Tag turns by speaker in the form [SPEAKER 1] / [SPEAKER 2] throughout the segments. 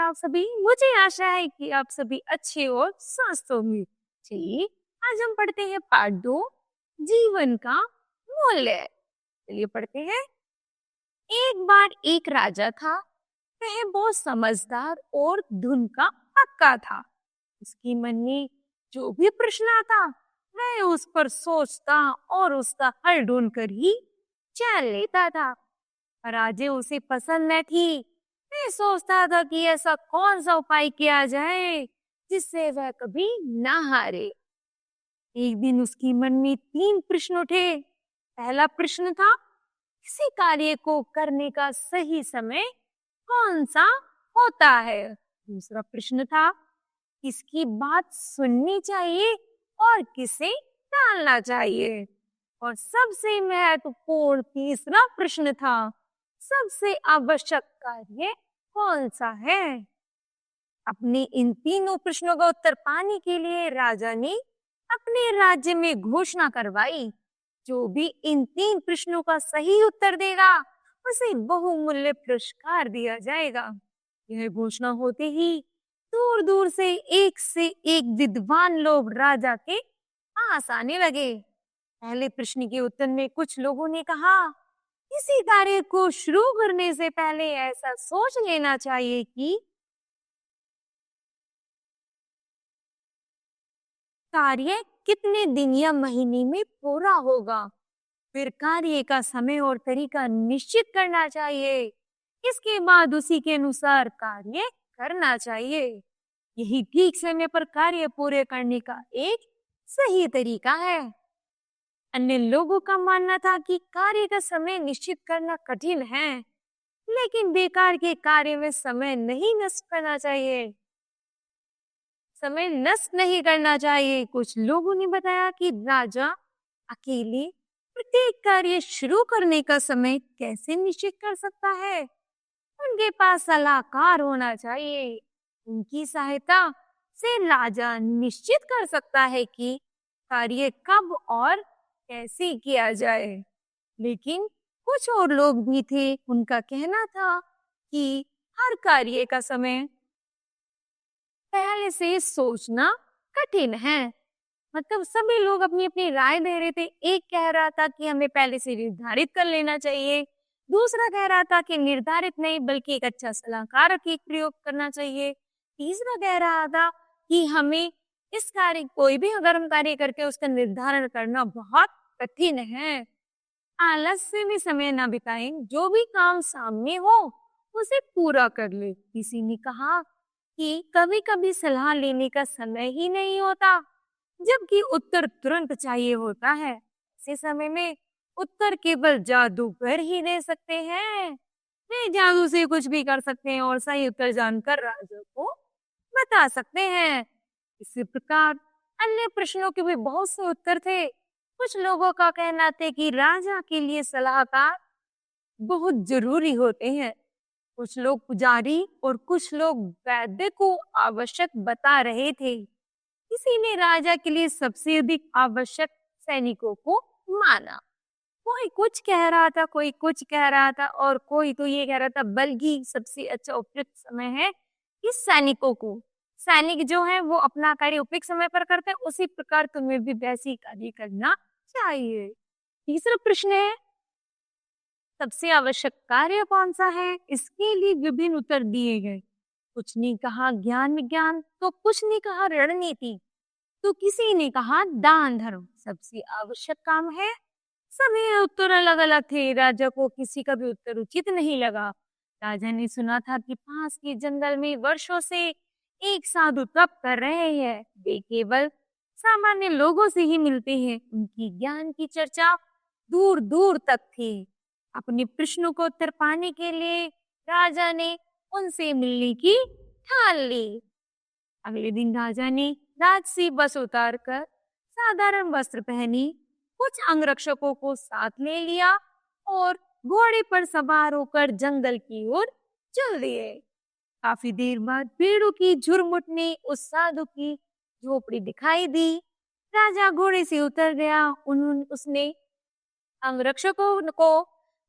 [SPEAKER 1] आप सभी? मुझे आशा है कि आप सभी अच्छे और स्वस्थ होंगे। चलिए, आज हम पढ़ते हैं पार्ट 2, जीवन का मूल्य। चलिए पढ़ते हैं। एक बार एक राजा था। वह बहुत समझदार और धुन का पक्का था। उसके मन में जो भी प्रश्न आता, वह उस पर सोचता और उसका हल ढूंढकर ही चल लेता था। राजे उसे पसंद न थी। मैं सोचता था कि ऐसा कौन सा उपाय किया जाए जिससे वह कभी ना हारे। एक दिन उसके मन में 3 प्रश्न उठे। पहला प्रश्न था, किसी कार्य को करने का सही समय कौन सा होता है। दूसरा प्रश्न था, किसकी बात सुननी चाहिए और किसे टालना चाहिए। और सबसे महत्वपूर्ण तीसरा प्रश्न था, सबसे आवश्यक कार्य कौन सा है। अपने इन तीनों प्रश्नों का उत्तर पाने के लिए राजा ने अपने राज्य में घोषणा करवाई, जो भी इन 3 प्रश्नों का सही उत्तर देगा उसे बहुमूल्य पुरस्कार दिया जाएगा। यह घोषणा होते ही दूर दूर से एक विद्वान लोग राजा के पास आने लगे। पहले प्रश्न के उत्तर में कुछ लोगों ने कहा, किसी कार्य को शुरू करने से पहले ऐसा सोच लेना चाहिए कि कार्य कितने दिन या महीने में पूरा होगा। फिर कार्य का समय और तरीका निश्चित करना चाहिए। इसके बाद उसी के अनुसार कार्य करना चाहिए। यही ठीक समय पर कार्य पूरे करने का एक सही तरीका है। अन्य लोगों का मानना था कि कार्य का समय निश्चित करना कठिन है, लेकिन बेकार के कार्य में समय नहीं नष्ट करना चाहिए। समय नष्ट नहीं करना चाहिए। कुछ लोगों ने बताया कि राजा अकेले प्रत्येक कार्य शुरू करने का समय कैसे निश्चित कर सकता है। उनके पास सलाहकार होना चाहिए। उनकी सहायता से राजा निश्चित कर सकता है कि कार्य कब और कैसे किया जाए। लेकिन कुछ और लोग भी थे, उनका कहना था कि हर कार्य का समय पहले से सोचना कठिन है। मतलब सभी लोग अपनी अपनी राय दे रहे थे। एक कह रहा था कि हमें पहले से निर्धारित कर लेना चाहिए। दूसरा कह रहा था कि निर्धारित नहीं बल्कि एक अच्छा सलाहकार के प्रयोग करना चाहिए। तीसरा कह रहा था कि हमें इस कार्य कोई भी अगर हम कार्य करके उसका निर्धारण करना बहुत कठिन है। आलस्य में समय ना बिताएं, जो भी काम सामने हो उसे पूरा कर ले। किसी ने कहा कि कभी-कभी सलाह लेने का समय ही नहीं होता, जबकि उत्तर तुरंत चाहिए होता है। ऐसे समय में उत्तर केवल जादूगर ही दे सकते हैं। वे जादू से कुछ भी कर सकते हैं और सही उत्तर जानकर राजा को बता सकते हैं। इसी प्रकार अन्य प्रश्नों के भी बहुत से उत्तर थे। कुछ लोगों का कहना था कि राजा के लिए सलाहकार बहुत जरूरी होते हैं। कुछ लोग पुजारी और कुछ लोग वैद्य को आवश्यक बता रहे थे। किसी ने राजा के लिए सबसे अधिक आवश्यक सैनिकों को माना। कोई कुछ कह रहा था, कोई कुछ कह रहा था और कोई तो ये कह रहा था बल्कि सबसे अच्छा उपयुक्त समय है कि सैनिक जो है वो अपना कार्य उपयुक्त समय पर करते हैं, उसी प्रकार तुम्हें भी वैसे ही कार्य करना चाहिए। तीसरा प्रश्न है, सबसे आवश्यक कार्य कौन सा है। इसके लिए विभिन्न उत्तर दिए गए। कुछ ने कहा ज्ञान विज्ञान, तो कुछ ने कहा रणनीति, तो किसी ने कहा दान धर्म सबसे आवश्यक काम है। सभी उत्तर अलग अलग थे। राजा को किसी का भी उत्तर उचित नहीं लगा। राजा ने सुना था कि पास के जंगल में वर्षों से एक साधु तप कर रहे हैं। वे केवल सामान्य लोगों से ही मिलते हैं। उनकी ज्ञान की चर्चा दूर दूर तक थी। अपने प्रश्नों को उत्तर पाने के लिए राजा ने उनसे मिलने की ठान ली। अगले दिन राजा ने राजसी बस उतारकर साधारण वस्त्र पहनी, कुछ अंगरक्षकों को साथ ले लिया और घोड़े पर सवार होकर जंगल की ओर चल दिए। काफी देर बाद पेड़ों की झुरमुट ने उस साधु की झोपड़ी दिखाई दी। राजा घोड़े से उतर गया। उसने अंगरक्षकों को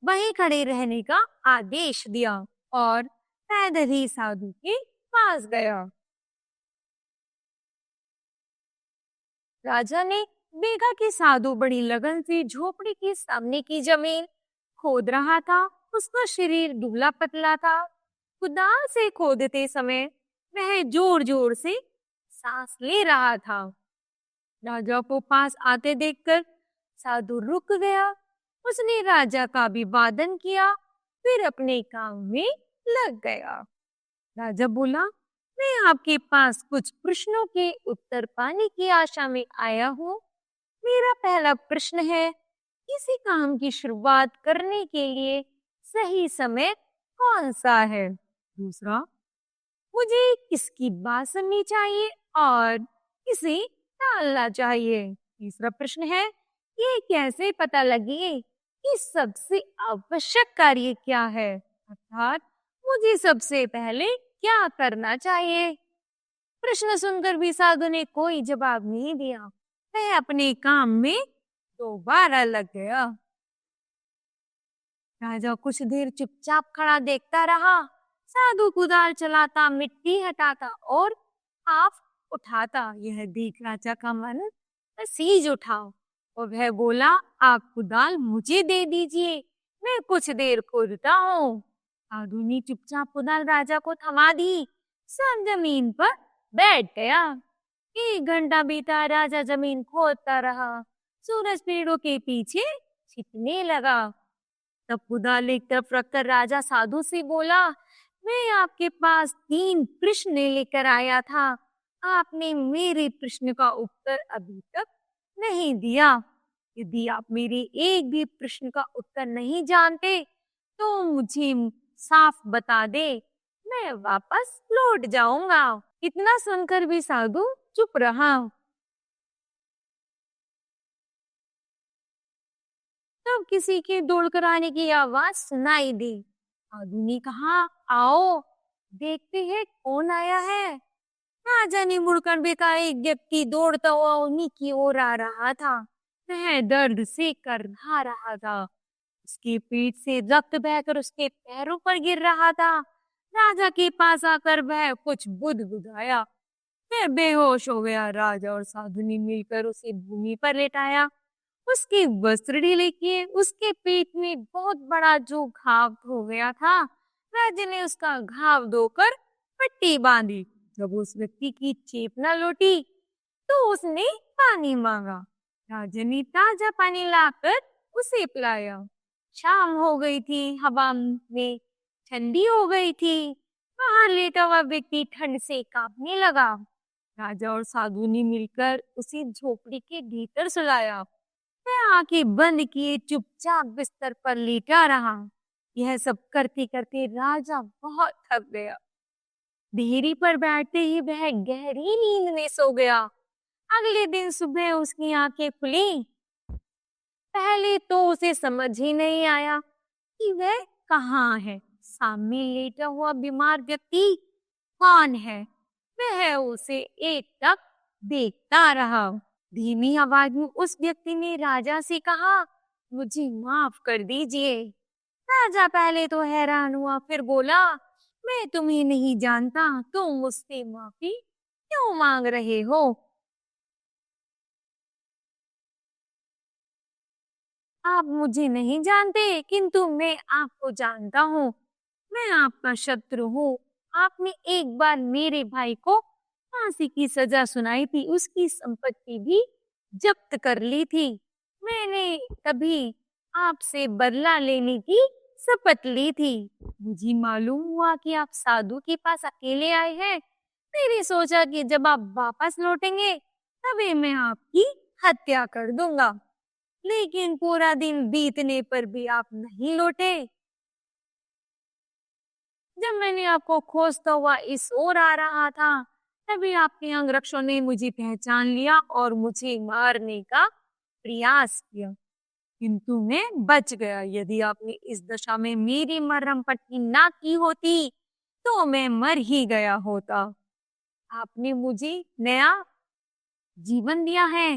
[SPEAKER 1] वहीं खड़े रहने का आदेश दिया और पैदल ही साधु के पास गया। राजा ने देखा कि साधु बड़ी लगन से झोपड़ी के सामने की जमीन खोद रहा था। उसका शरीर दुबला पतला था। कुदाल से खोदते समय वह जोर जोर से सांस ले रहा था। राजा को पास आते देखकर साधु रुक गया। उसने राजा का अभिवादन किया, फिर अपने काम में लग गया। राजा बोला, मैं आपके पास कुछ प्रश्नों के उत्तर पाने की आशा में आया हूँ। मेरा पहला प्रश्न है, किसी काम की शुरुआत करने के लिए सही समय कौन सा है? दूसरा, मुझे किसकी बात सुननी चाहिए और किसे टालना चाहिए? तीसरा प्रश्न है, ये कैसे पता लगे कि सबसे आवश्यक कार्य क्या है, अर्थात मुझे सबसे पहले क्या करना चाहिए? प्रश्न सुनकर भी साधु ने कोई जवाब नहीं दिया। वह अपने काम में दोबारा लग गया। राजा कुछ देर चुपचाप खड़ा देखता रहा। साधु कुदाल चलाता, मिट्टी हटाता और हाथ उठाता। यह देख राजा का मन सीज उठा और वह बोला, आप कुदाल मुझे दे दीजिए, मैं कुछ देर खोदता हूँ। साधु ने चुपचाप कुदाल राजा को थमा दी। सब जमीन पर बैठ गया। 1 घंटा बीता। राजा जमीन खोदता रहा। सूरज पेड़ों के पीछे छिपने लगा। तब कुदाल एक तरफ रखकर राजा साधु से बोला, मैं आपके पास 3 प्रश्न लेकर आया था। आपने मेरे प्रश्न का उत्तर अभी तक नहीं दिया। यदि आप मेरे एक भी प्रश्न का उत्तर नहीं जानते तो मुझे साफ बता दे, मैं वापस लौट जाऊंगा। इतना सुनकर भी साधु चुप रहा। तब किसी के दौड़कर आने की आवाज सुनाई दी। साधु ने कहा, आओ देखते हैं कौन आया है। राजा ने मुड़कर देखा, एक व्यक्ति दौड़ता हुआ उन्हीं की ओर आ रहा था। वह दर्द से करघा रहा था। उसके पेट से रक्त बहकर उसके पैरों पर गिर रहा था। राजा के पास आकर वह कुछ बुदबुदाया, फिर बेहोश हो गया। राजा और साधु ने मिलकर उसे भूमि पर लेटाया। उसके वस्त्र ढीले किए। उसके पेट में बहुत बड़ा जो घाव हो गया था, राजा ने उसका घाव धोकर पट्टी बांधी। जब उस व्यक्ति की चेतना लौटी तो उसने पानी मांगा। राजा ने ताजा पानी लाकर उसे पिलाया। शाम हो गई थी। हवा में ठंडी हो गई थी। बाहर लेटा हुआ व्यक्ति ठंड से कांपने लगा। राजा और साधु ने मिलकर उसे झोपड़ी के भीतर सुलाया। वह आंखें बंद किए चुपचाप बिस्तर पर लेटा रहा। यह सब करते करते राजा बहुत थक गया। देहरी पर बैठते ही वह गहरी नींद में सो गया। अगले दिन सुबह उसकी आंखें खुली। पहले तो उसे समझ ही नहीं आया कि वह कहाँ है। सामने लेटा हुआ बीमार व्यक्ति कौन है? वह उसे एकटक देखता रहा। धीमी आवाज में उस व्यक्ति ने राजा से कहा, मुझे माफ कर दीजिए। राजा पहले तो हैरान हुआ, फिर बोला, मैं तुम्हें नहीं जानता, तुम मुझसे माफी क्यों मांग रहे हो? आप मुझे नहीं जानते, किंतु मैं आपको जानता हूँ। मैं आपका शत्रु हूँ। आपने एक बार मेरे भाई को फांसी की सजा सुनाई थी, उसकी संपत्ति भी जब्त कर ली थी। मैंने तभी आपसे बदला लेने की शपथ ली थी। मुझे मालूम हुआ कि आप साधु के पास अकेले आए हैं। मैंने सोचा कि जब आप वापस लौटेंगे तभी मैं आपकी हत्या कर दूंगा। लेकिन पूरा दिन बीतने पर भी आप नहीं लौटे। जब मैंने आपको खोजता हुआ इस ओर आ रहा था, तभी आपके अंगरक्षकों ने मुझे पहचान लिया और मुझे मारने का प्रयास किया, किंतु मैं बच गया। यदि आपने इस दशा में मेरी मरहम पट्टी ना की होती तो मैं मर ही गया होता। आपने मुझे नया जीवन दिया है।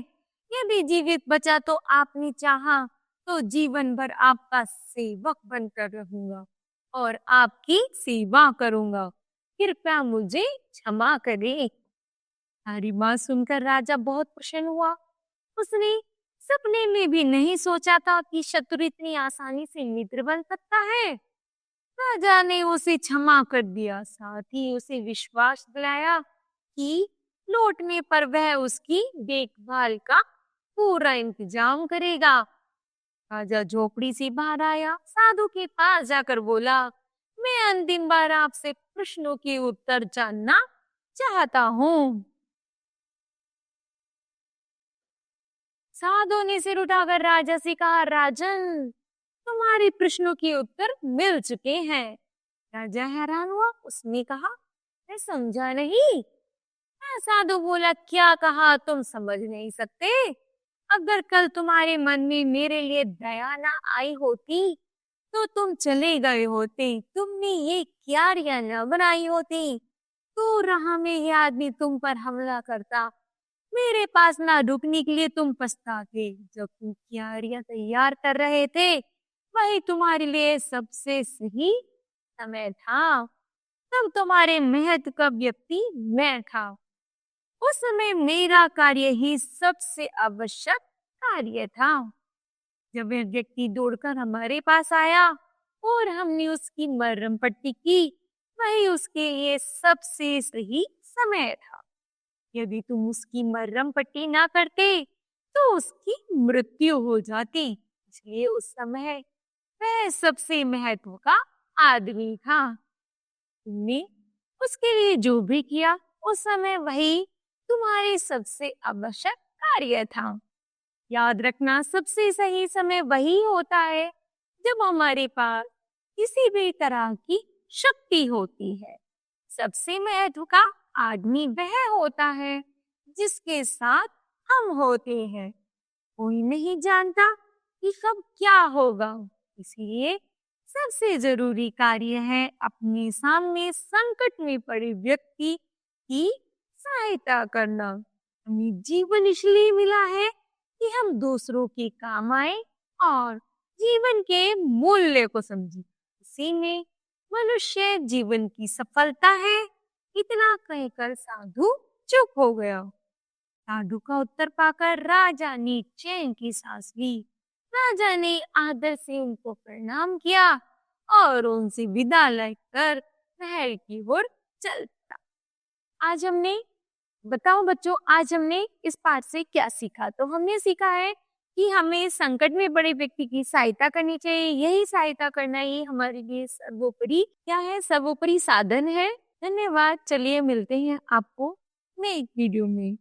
[SPEAKER 1] यदि जीवित बचा तो आपने चाहा तो जीवन भर आपका सेवक बनकर रहूंगा और आपकी सेवा करूंगा। कृपया मुझे क्षमा करें। हमारी बात सुनकर राजा बहुत प्रसन्न हुआ। उसने सपने में भी नहीं सोचा था कि शत्रु इतनी आसानी से मित्र बन सकता है। राजा ने उसे क्षमा कर दिया, साथ ही उसे विश्वास दिलाया कि लौटने पर वह उसकी देखभाल का पूरा इंतजाम करेगा। राजा झोपड़ी से बाहर आया, साधु के पास जाकर बोला, मैं अंतिम बार आपसे प्रश्नों के उत्तर जानना चाहता हूँ। साधु ने सिर उठाकर राजा से कहा, राजन, तुम्हारे प्रश्नों के उत्तर मिल चुके हैं। राजा हैरान हुआ। उसने कहा, मैं समझा नहीं। साधु बोला, क्या कहा तुम समझ नहीं सकते? अगर कल तुम्हारे मन में मेरे लिए दया ना आई होती तो तुम चले गए होते, तुमने ये क्यारियां न बनाई होती, तो राह में ये आदमी तुम पर हमला करता, मेरे पास ना रुकने के लिए तुम पछताते। जब तुम क्यारियां तैयार कर रहे थे वही तुम्हारे लिए सबसे सही समय था। तब तुम्हारे महत्व का व्यक्ति मैं था। उस समय मेरा कार्य ही सबसे आवश्यक कार्य था। जब वह व्यक्ति दौड़कर हमारे पास आया और हमने उसकी मरहम पट्टी की, वही उसके लिए सबसे सही समय था। यदि तुम उसकी मरहम पट्टी ना करते तो उसकी मृत्यु हो जाती। इसलिए उस समय वह सबसे महत्व का आदमी था। तुमने उसके लिए जो भी किया उस समय वही तुम्हारे सबसे आवश्यक कार्य था। याद रखना, सबसे सही समय वही होता है जब हमारे पास किसी भी तरह की शक्ति होती है। सबसे महत्व का आदमी वह होता है जिसके साथ हम होते हैं। कोई नहीं जानता कि कब क्या होगा, इसलिए सबसे जरूरी कार्य है अपने सामने संकट में पड़े व्यक्ति की सहायता करना। हमें जीवन इसलिए मिला है कि हम दूसरों के काम आए और जीवन के मूल्य को समझें। इसी में मनुष्य जीवन की सफलता है। इतना कहकर साधु चुप हो गया। साधु का उत्तर पाकर राजा ने चैन की सांस ली। राजा ने आदर से उनको प्रणाम किया और उनसे विदा लेकर महल की ओर चल पड़ा। आज हमने बताओ बच्चों, आज हमने इस पाठ से क्या सीखा? तो हमने सीखा है कि हमें संकट में पड़े व्यक्ति की सहायता करनी चाहिए। यही सहायता करना ही हमारे लिए सर्वोपरि क्या है? सर्वोपरि साधन है। धन्यवाद। चलिए मिलते हैं आपको नेक्स्ट वीडियो में।